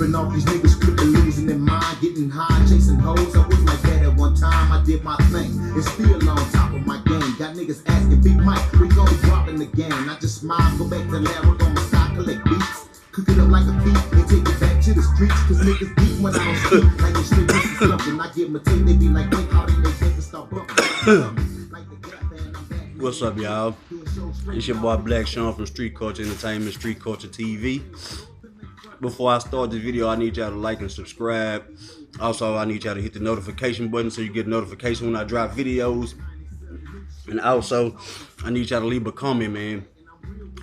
Flipping off these niggas, flipping, losing their mind, getting high, chasing hoes. I was like that at one time, I did my thing. It's still on top of my game. Got niggas asking, Big Mike, we gon' be dropping the game. I just smile, go back to lab, work on my style, collect beats. Cook it up like a thief and take it back to the streets. Cause niggas deep when I don't speak. Like it's straight this is something. I give them a tape, they be like, wait, how did they think to start bumping? What's up, y'all? It's your boy Black Sean from Street Culture Entertainment, Street Culture TV. Before I start this video, I need y'all to like and subscribe. Also, I need y'all to hit the notification button so you get a notification when I drop videos. And also, I need y'all to leave a comment, man.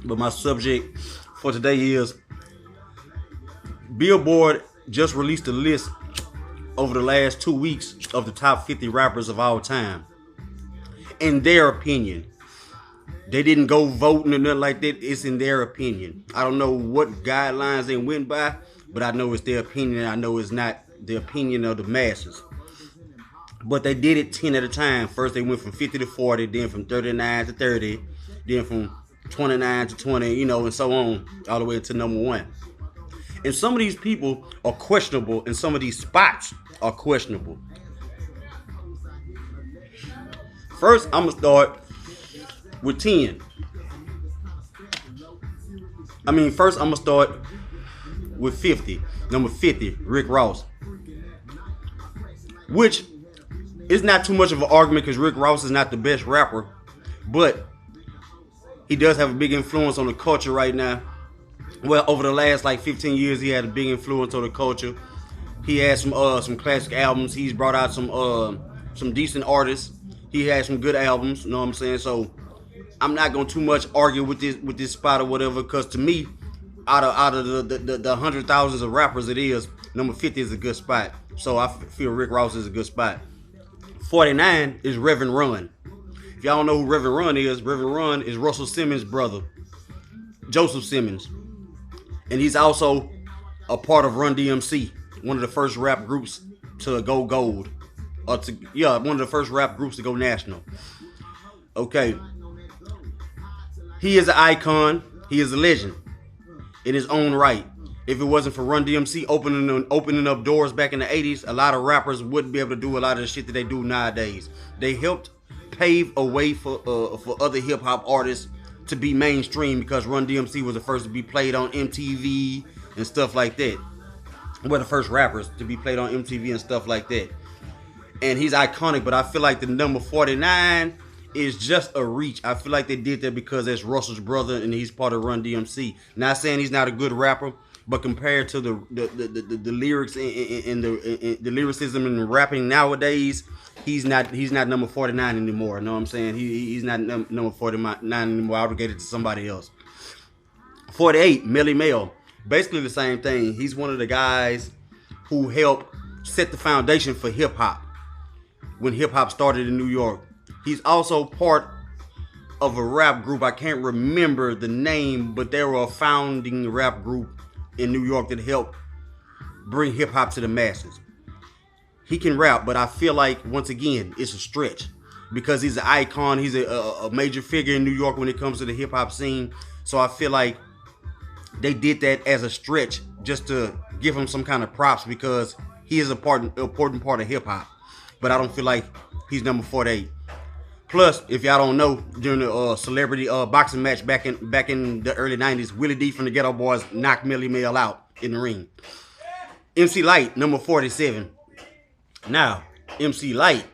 But my subject for today is Billboard just released a list over the last 2 weeks of the top 50 rappers of all time. In their opinion. They didn't go voting or nothing like that. It's in their opinion. I don't know what guidelines they went by, but I know it's their opinion. I know it's not the opinion of the masses. But they did it 10 at a time. First they went from 50 to 40, then from 39 to 30, then from 29 to 20, you know, and so on, all the way to number 1. And some of these people are questionable, and some of these spots are questionable. First, I'm going to start with 10. First I'm going to start with 50. Number 50, Rick Ross. Which is not too much of an argument because Rick Ross is not the best rapper. But he does have a big influence on the culture right now. Well, over the last like 15 years, he had a big influence on the culture. He has some classic albums. He's brought out some decent artists. He had some good albums, you know what I'm saying? So I'm not gonna too much argue with this spot or whatever, because to me, out of the hundred thousands of rappers it is, number 50 is a good spot. So I feel Rick Ross is a good spot. 49 is Reverend Run. If y'all don't know who Reverend Run is Russell Simmons' brother, Joseph Simmons, and he's also a part of Run DMC, one of the first rap groups to go gold. One of the first rap groups to go national. Okay. He is an icon. He is a legend in his own right. If it wasn't for Run DMC opening up doors back in the 80s, a lot of rappers wouldn't be able to do a lot of the shit that they do nowadays. They helped pave a way for other hip hop artists to be mainstream, because Run DMC was the first to be played on MTV and stuff like that. We're the first rappers to be played on MTV and stuff like that. And he's iconic, but I feel like the number 49 is just a reach. I feel like they did that because that's Russell's brother and he's part of Run DMC. Not saying he's not a good rapper, but compared to the lyrics and the lyricism and the rapping nowadays, he's not number 49 anymore. You know what I'm saying? He's not number 49 anymore. Obligated to somebody else. 48, Melly Mel. Basically the same thing. He's one of the guys who helped set the foundation for hip hop when hip hop started in New York. He's also part of a rap group. I can't remember the name, but they were a founding rap group in New York that helped bring hip hop to the masses. He can rap, but I feel like, once again, it's a stretch because he's an icon. He's a major figure in New York when it comes to the hip hop scene. So I feel like they did that as a stretch just to give him some kind of props because he is an important part of hip hop. But I don't feel like he's number 48. Plus, if y'all don't know, during the celebrity boxing match back in the early 90s, Willie D from the Ghetto Boys knocked Melly Mel out in the ring. MC Lyte, number 47. Now, MC Lyte,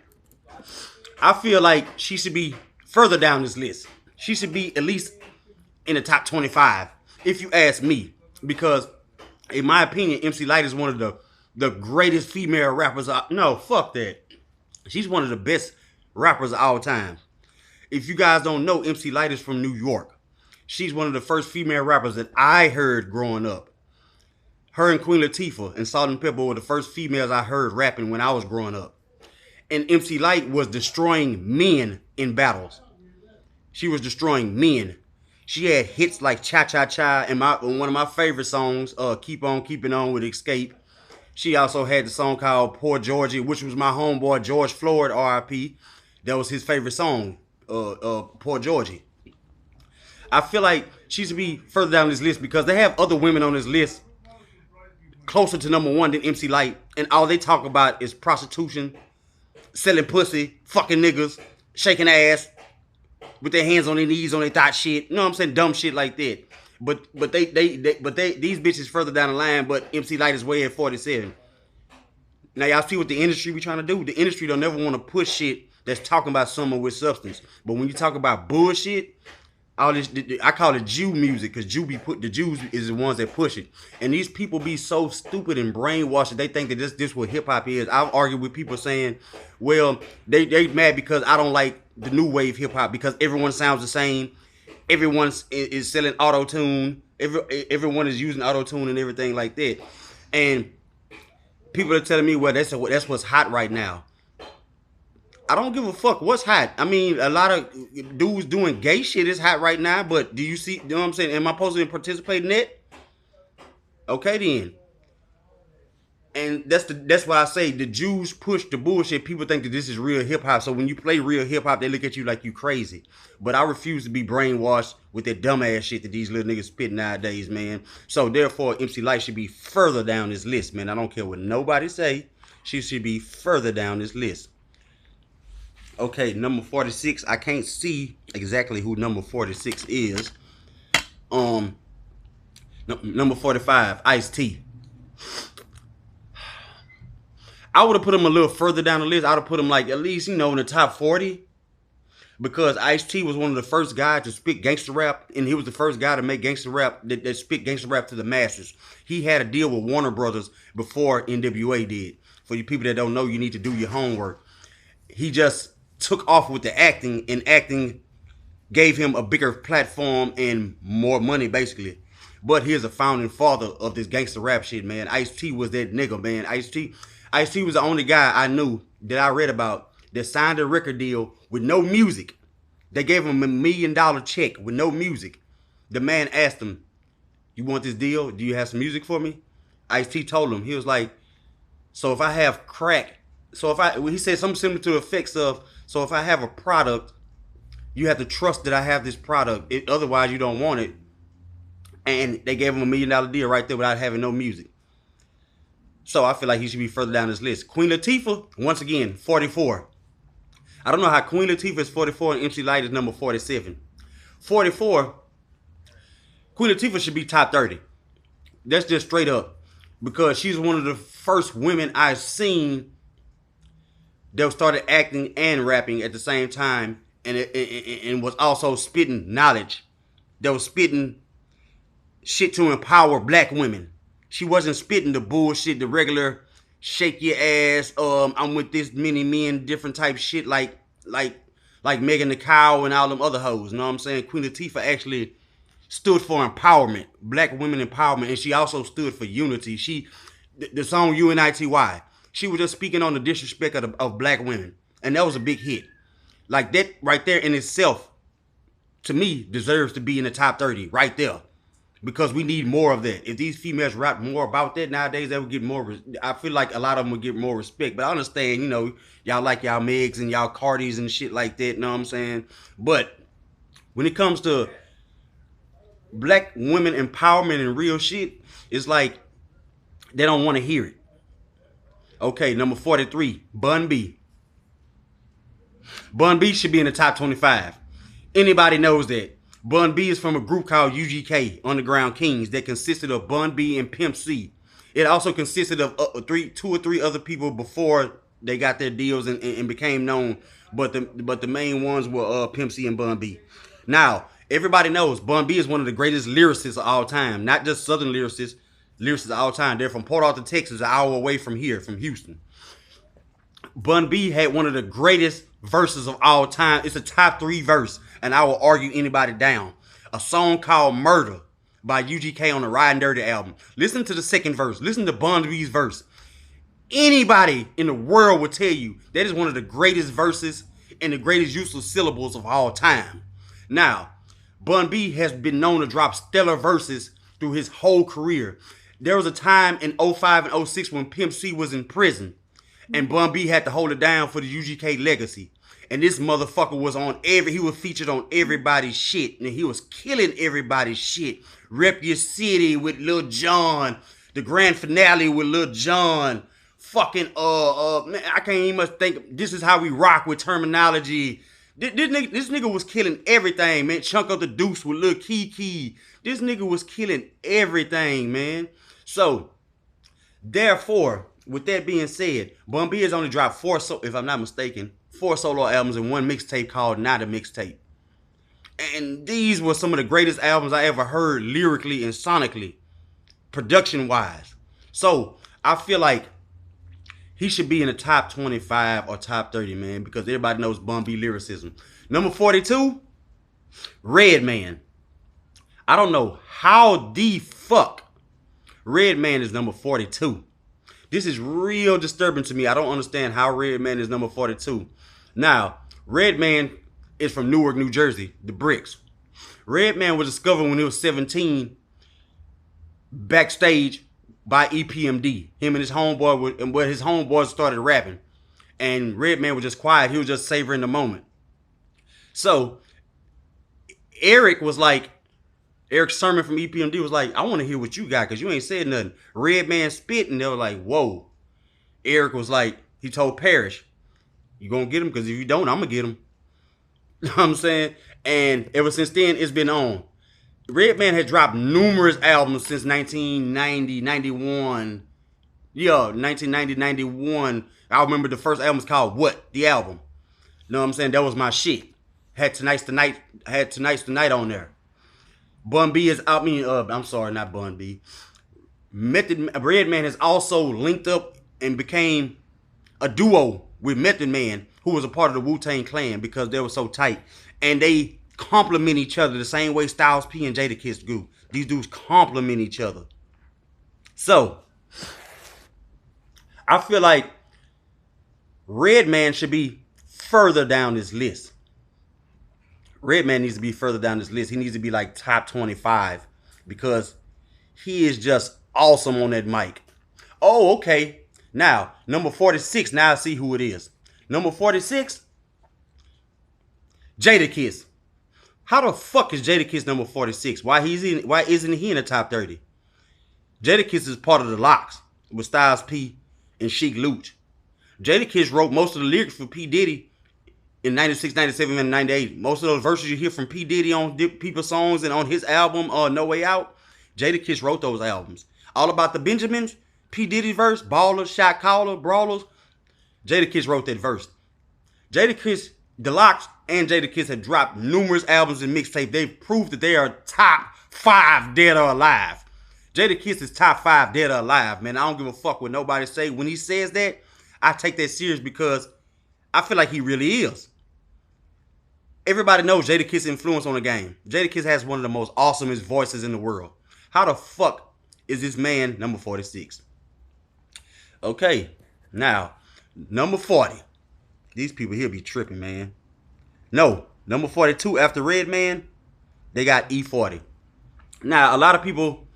I feel like she should be further down this list. She should be at least in the top 25, if you ask me. Because, in my opinion, MC Lyte is one of the greatest female rappers. No, fuck that. She's one of the best rappers of all time. If you guys don't know, MC Lyte is from New York. She's one of the first female rappers that I heard growing up. Her and Queen Latifah and Salt-N-Pepa were the first females I heard rapping when I was growing up. And MC Lyte was destroying men in battles. She was destroying men. She had hits like Cha Cha Cha and one of my favorite songs, Keep On Keeping On with Escape. She also had the song called Poor Georgie, which was my homeboy George Floyd, R.I.P. That was his favorite song, Poor Georgie. I feel like she should be further down this list because they have other women on this list closer to number one than MC Light, and all they talk about is prostitution, selling pussy, fucking niggas, shaking ass with their hands on their knees on their thought shit. You know what I'm saying? Dumb shit like that. But these bitches further down the line. But MC Light is way at 47. Now y'all see what the industry be trying to do. The industry don't never want to push shit that's talking about someone with substance. But when you talk about bullshit, all this, I call it Jew music, because the Jews is the ones that push it. And these people be so stupid and brainwashed that they think that this what hip hop is. I've argued with people saying, well, they mad because I don't like the new wave hip hop because everyone sounds the same. Everyone is selling auto tune. Everyone is using auto tune and everything like that. And people are telling me, well, that's what's hot right now. I don't give a fuck what's hot. I mean, a lot of dudes doing gay shit is hot right now, but do you see, you know what I'm saying? Am I supposed to participate in that? Okay then. And that's why I say the Jews push the bullshit. People think that this is real hip hop. So when you play real hip hop, they look at you like you crazy. But I refuse to be brainwashed with that dumbass shit that these little niggas spit nowadays, man. So therefore, MC Light should be further down this list, man. I don't care what nobody say. She should be further down this list. Okay, number 46. I can't see exactly who number 46 is. Number 45, Ice-T. I would have put him a little further down the list. I would have put him like at least, in the top 40. Because Ice-T was one of the first guys to spit gangster rap. And he was the first guy to make gangster rap, that spit gangster rap to the masses. He had a deal with Warner Brothers before NWA did. For you people that don't know, you need to do your homework. He just took off with the acting, and acting gave him a bigger platform and more money, basically. But he's a founding father of this gangster rap shit, man. Ice-T was that nigga, man. Ice-T was the only guy I knew that I read about that signed a record deal with no music. They gave him $1 million check with no music. The man asked him, you want this deal? Do you have some music for me? Ice-T told him, he was like, so if I have crack, he said something similar to the effects of, so if I have a product, you have to trust that I have this product. Otherwise, you don't want it. And they gave him $1 million deal right there without having no music. So I feel like he should be further down this list. Queen Latifah, once again, 44. I don't know how Queen Latifah is 44 and MC Light is number 47. 44, Queen Latifah should be top 30. That's just straight up. Because she's one of the first women I've seen that started acting and rapping at the same time, and was also spitting knowledge. That was spitting shit to empower black women. She wasn't spitting the bullshit, the regular shake your ass, I'm with this many men, different type shit like Megan the Cow and all them other hoes. You know what I'm saying? Queen Latifah actually stood for empowerment, black women empowerment, and she also stood for unity. The song UNITY, she was just speaking on the disrespect of black women, and that was a big hit. Like that right there in itself, to me, deserves to be in the top 30 right there. Because we need more of that. If these females rap more about that nowadays, they would get more. I feel like a lot of them would get more respect. But I understand, y'all like y'all Megs and y'all Cardis and shit like that. You know what I'm saying? But when it comes to black women empowerment and real shit, it's like they don't want to hear it. Okay, number 43, Bun B. Bun B should be in the top 25. Anybody knows that. Bun B is from a group called UGK, Underground Kings, that consisted of Bun B and Pimp C. It also consisted of two or three other people before they got their deals and became known. But the main ones were Pimp C and Bun B. Now, everybody knows Bun B is one of the greatest lyricists of all time. Not just Southern lyricists of all time. They're from Port Arthur, Texas, an hour away from here, from Houston. Bun B had one of the greatest verses of all time. It's a top 3 verse, and I will argue anybody down. A song called Murder by UGK on the Riding Dirty album. Listen to the second verse. Listen to Bun B's verse. Anybody in the world will tell you that is one of the greatest verses and the greatest use of syllables of all time. Now, Bun B has been known to drop stellar verses through his whole career. There was a time in 05 and 06 when Pimp C was in prison, and Bun B had to hold it down for the UGK legacy. And this motherfucker was he was featured on everybody's shit. And he was killing everybody's shit. Rep Your City with Lil Jon. The grand finale with Lil Jon. Fucking man, I can't even much think. This is how we rock with terminology. This nigga was killing everything, man. Chunk of the Deuce with Lil Kiki. This nigga was killing everything, man. So, therefore, with that being said, Bun B has only dropped if I'm not mistaken, 4 solo albums and 1 mixtape called Not a Mixtape. And these were some of the greatest albums I ever heard lyrically and sonically, production-wise. So, I feel like he should be in the top 25 or top 30, man, because everybody knows Bun B lyricism. Number 42, Redman. I don't know how the fuck Redman is number 42. This is real disturbing to me. I don't understand how Redman is number 42. Now, Redman is from Newark, New Jersey, the Bricks. Redman was discovered when he was 17 backstage by EPMD. Him and his homeboys started rapping. And Redman was just quiet. He was just savoring the moment. So, Eric Sermon from EPMD was like, I want to hear what you got because you ain't said nothing. Redman spit and they were like, whoa. Eric was like, he told Parrish, you gonna get him? Because if you don't, I'm gonna get him. You know what I'm saying? And ever since then, it's been on. Redman had dropped numerous albums since 1990, 91. Yeah, 1990, 91. I remember the first album was called What? The Album. You know what I'm saying? That was my shit. Had Tonight's the Night on there. Bun B is, I'm sorry, not Bun B. Redman has also linked up and became a duo with Method Man, who was a part of the Wu-Tang Clan because they were so tight. And they complement each other the same way Styles P and Jadakiss do. These dudes complement each other. So, I feel like Redman should be further down this list. Redman needs to be further down this list. He needs to be like top 25 because he is just awesome on that mic. Oh, okay. Now, number 46. Now I see who it is. Number 46, Jadakiss. How the fuck is Jadakiss number 46? Why isn't he in the top 30? Jadakiss is part of the Locks with Styles P and Sheek Louch. Jadakiss wrote most of the lyrics for P. Diddy in 96, 97, and 98. Most of those verses you hear from P. Diddy on people's songs and on his album, No Way Out, Jadakiss wrote those albums. All About the Benjamins, P. Diddy's verse, Ballers, Shot Caller, Brawlers, Jadakiss wrote that verse. Jadakiss, the Locks, and Jadakiss have dropped numerous albums and mixtapes. They've proved that they are top 5 dead or alive. Jadakiss is top 5 dead or alive, man. I don't give a fuck what nobody say. When he says that, I take that serious because I feel like he really is. Everybody knows Jadakiss' influence on the game. Jadakiss has one of the most awesomest voices in the world. How the fuck is this man number 46? Okay, now, number 40. These people here be tripping, man. No, number 42 after Redman, they got E40. Now, a lot of people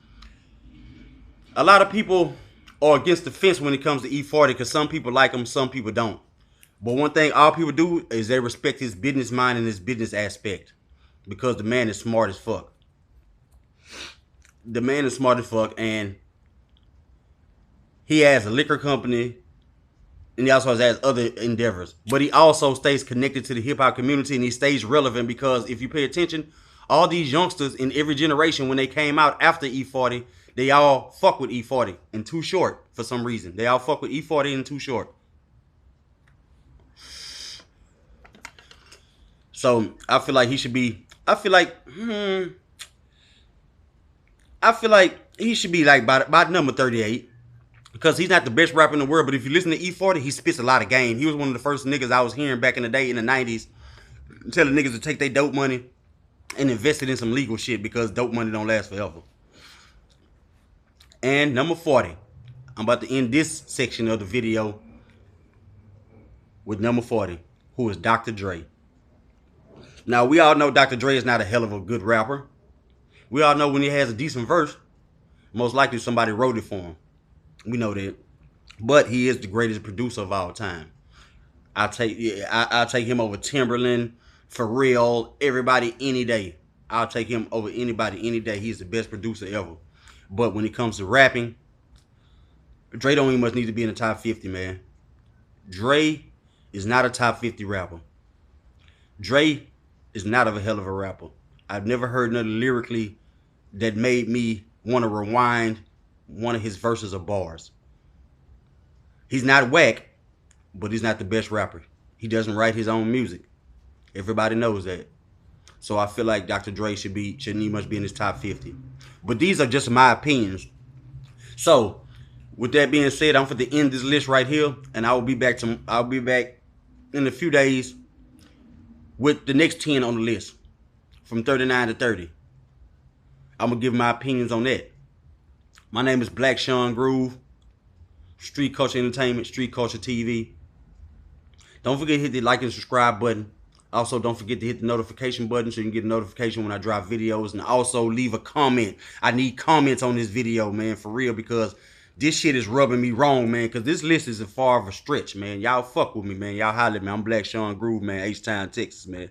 are against the fence when it comes to E40 because some people like him, some people don't. But one thing all people do is they respect his business mind and his business aspect because the man is smart as fuck. The man is smart as fuck and he has a liquor company and he also has other endeavors. But he also stays connected to the hip-hop community and he stays relevant because if you pay attention, all these youngsters in every generation when they came out after E40, they all fuck with E40 and Too Short for some reason. They all fuck with E40 and Too Short. So I feel like he should be. I feel like he should be like by number 38 because he's not the best rapper in the world. But if you listen to E40, he spits a lot of game. He was one of the first niggas I was hearing back in the day in the 90s, telling niggas to take their dope money and invest it in some legal shit because dope money don't last forever. And number 40, I'm about to end this section of the video with number 40, who is Dr. Dre. Now, we all know Dr. Dre is not a hell of a good rapper. We all know when he has a decent verse, most likely somebody wrote it for him. We know that. But he is the greatest producer of all time. I'll take him over Timberland, Pharrell, everybody any day. I'll take him over anybody any day. He's the best producer ever. But when it comes to rapping, Dre don't even much need to be in the top 50, man. Dre is not a top 50 rapper. Dre is not of a hell of a rapper. I've never heard nothing lyrically that made me want to rewind one of his verses or bars. He's not whack, but he's not the best rapper. He doesn't write his own music. Everybody knows that. So I feel like Dr. Dre shouldn't even much be in his top 50. But these are just my opinions. So with that being said, I'm for to end this list right here, and I'll be back in a few days with the next 10 on the list, from 39 to 30. I'm gonna give my opinions on that. My name is Black Sean Groove, Street Culture Entertainment, Street Culture TV. Don't forget to hit the like and subscribe button. Also, don't forget to hit the notification button so you can get a notification when I drop videos. And also leave a comment. I need comments on this video, man, for real, because this shit is rubbing me wrong, man, because this list is a far of a stretch, man. Y'all fuck with me, man. Y'all holler at me. I'm Black Sean Groove, man, H-Town, Texas, man.